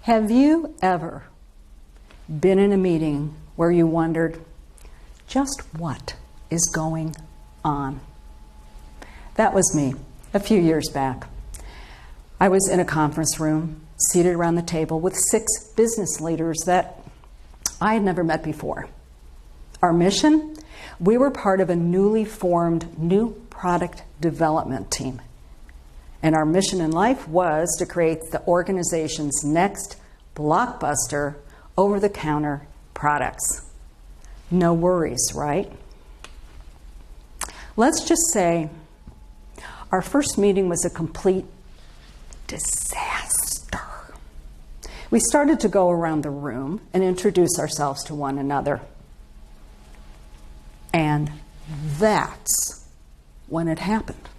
Have you ever been in a meeting where you wondered, just what is going on? That was me a few years back. I was in a conference room, seated around the table with 6 business leaders that I had never met before. Our mission? We were part of a newly formed new product development team. And our mission in life was to create the organization's next blockbuster over-the-counter products. No worries, right? Let's just say our first meeting was a complete disaster. We started to go around the room and introduce ourselves to one another. And that's when it happened.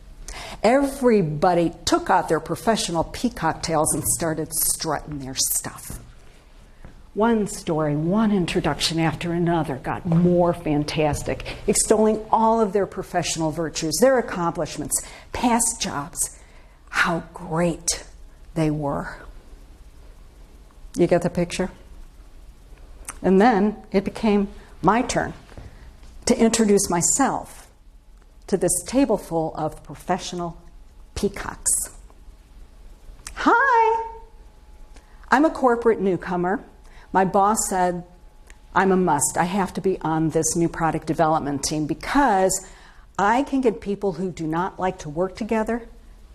Everybody took out their professional peacock tails and started strutting their stuff. One story, one introduction after another got more fantastic, extolling all of their professional virtues, their accomplishments, past jobs, how great they were. You get the picture? And then it became my turn to introduce myself to this table full of professional peacocks. Hi! I'm a corporate newcomer. My boss said I'm a must. I have to be on this new product development team because I can get people who do not like to work together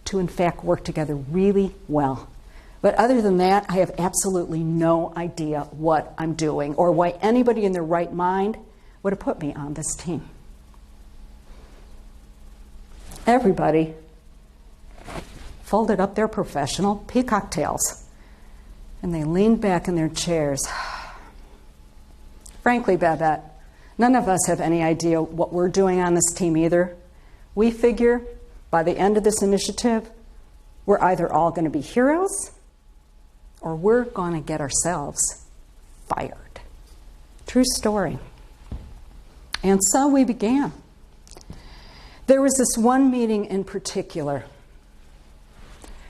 to, in fact, work together really well. But other than that, I have absolutely no idea what I'm doing or why anybody in their right mind would have put me on this team. Everybody folded up their professional peacock tails and they leaned back in their chairs. Frankly, Babette, none of us have any idea what we're doing on this team either. We figure by the end of this initiative, we're either all going to be heroes or we're going to get ourselves fired. True story. And so we began. There was this one meeting in particular.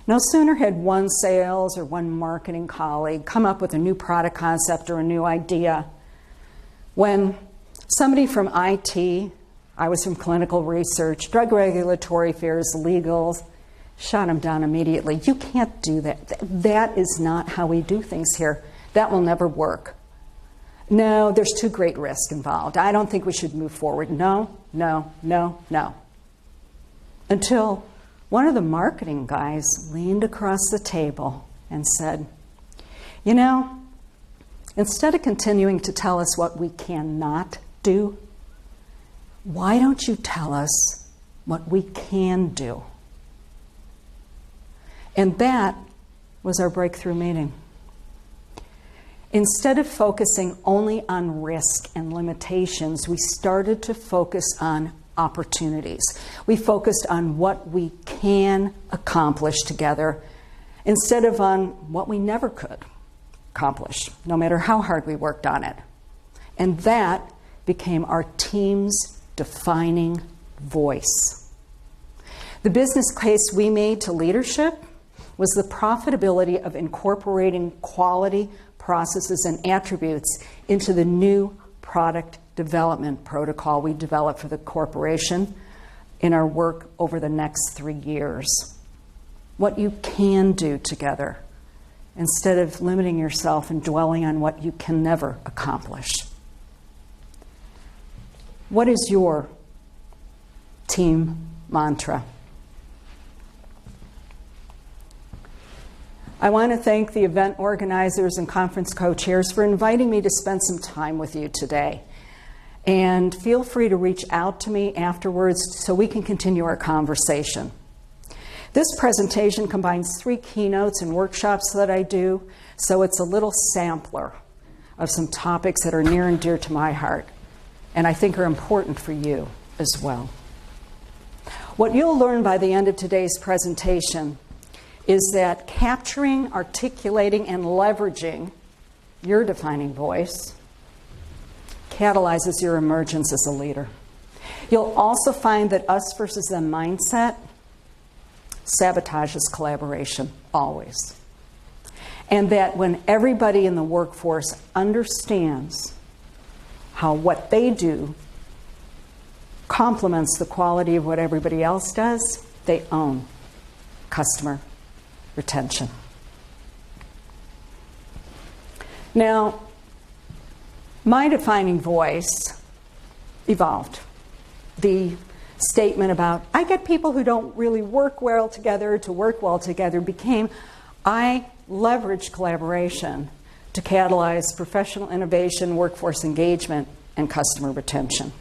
No sooner had one sales or one marketing colleague come up with a new product concept or a new idea when somebody from IT, I was from clinical research, drug regulatory affairs, legals, shot him down immediately. You can't do that. That is not how we do things here. That will never work. No, there's too great risk involved. I don't think we should move forward. No, no, no, no. Until one of the marketing guys leaned across the table and said, you know, instead of continuing to tell us what we cannot do, why don't you tell us what we can do? And that was our breakthrough meeting. Instead of focusing only on risk and limitations, we started to focus on opportunities. We focused on what we can accomplish together instead of on what we never could accomplish, no matter how hard we worked on it. And that became our team's defining voice. The business case we made to leadership was the profitability of incorporating quality processes and attributes into the new product development protocol we developed for the corporation in our work over the next 3 years. What you can do together instead of limiting yourself and dwelling on what you can never accomplish. What is your team mantra? I want to thank the event organizers and conference co-chairs for inviting me to spend some time with you today. And feel free to reach out to me afterwards so we can continue our conversation. This presentation combines 3 keynotes and workshops that I do, so it's a little sampler of some topics that are near and dear to my heart, and I think are important for you as well. What you'll learn by the end of today's presentation is that capturing, articulating, and leveraging your defining voice catalyzes your emergence as a leader. You'll also find that us versus them mindset sabotages collaboration, always. And that when everybody in the workforce understands how what they do complements the quality of what everybody else does, they own customer retention. Now, my defining voice evolved. The statement about, I get people who don't really work well together to work well together became, I leverage collaboration to catalyze professional innovation, workforce engagement, and customer retention.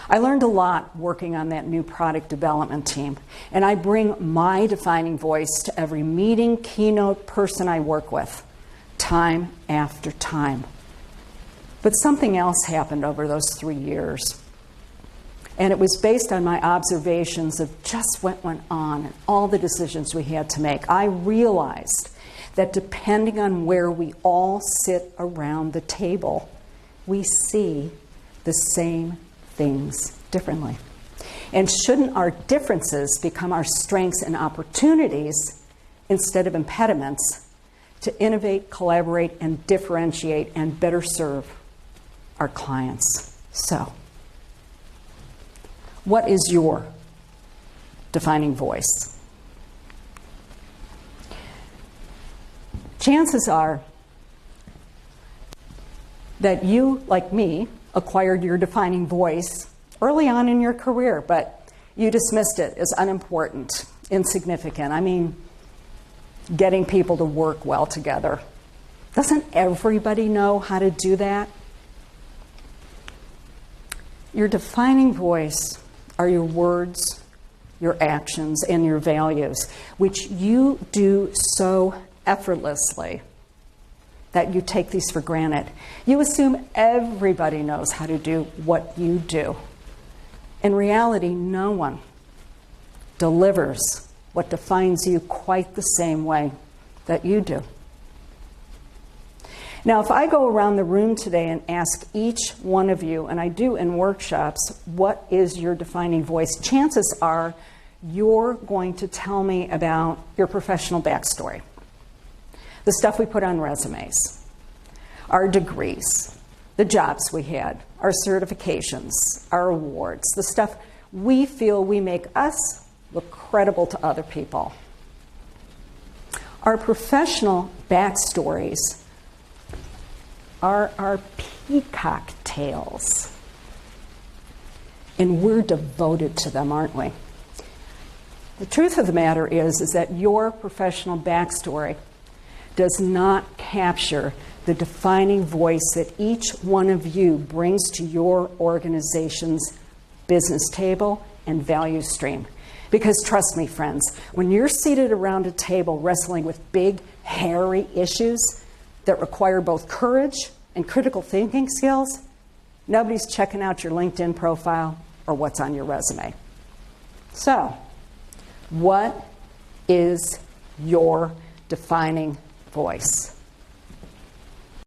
I learned a lot working on that new product development team, and I bring my defining voice to every meeting, keynote, person I work with, time after time. But something else happened over those 3 years. And it was based on my observations of just what went on and all the decisions we had to make. I realized that depending on where we all sit around the table, we see the same things differently. And shouldn't our differences become our strengths and opportunities instead of impediments to innovate, collaborate, and differentiate and better serve our clients? So, what is your defining voice? Chances are that you, like me, acquired your defining voice early on in your career, but you dismissed it as unimportant, insignificant. I mean, getting people to work well together. Doesn't everybody know how to do that? Your defining voice are your words, your actions, and your values, which you do so effortlessly that you take these for granted. You assume everybody knows how to do what you do. In reality, no one delivers what defines you quite the same way that you do. Now, if I go around the room today and ask each one of you, and I do in workshops, what is your defining voice? Chances are you're going to tell me about your professional backstory. The stuff we put on resumes, our degrees, the jobs we had, our certifications, our awards, the stuff we feel we make us look credible to other people. Our professional backstories are our peacock tails. And we're devoted to them, aren't we? The truth of the matter is that your professional backstory does not capture the defining voice that each one of you brings to your organization's business table and value stream. Because trust me, friends, when you're seated around a table wrestling with big, hairy issues that require both courage and critical thinking skills, nobody's checking out your LinkedIn profile or what's on your resume. So, what is your defining voice?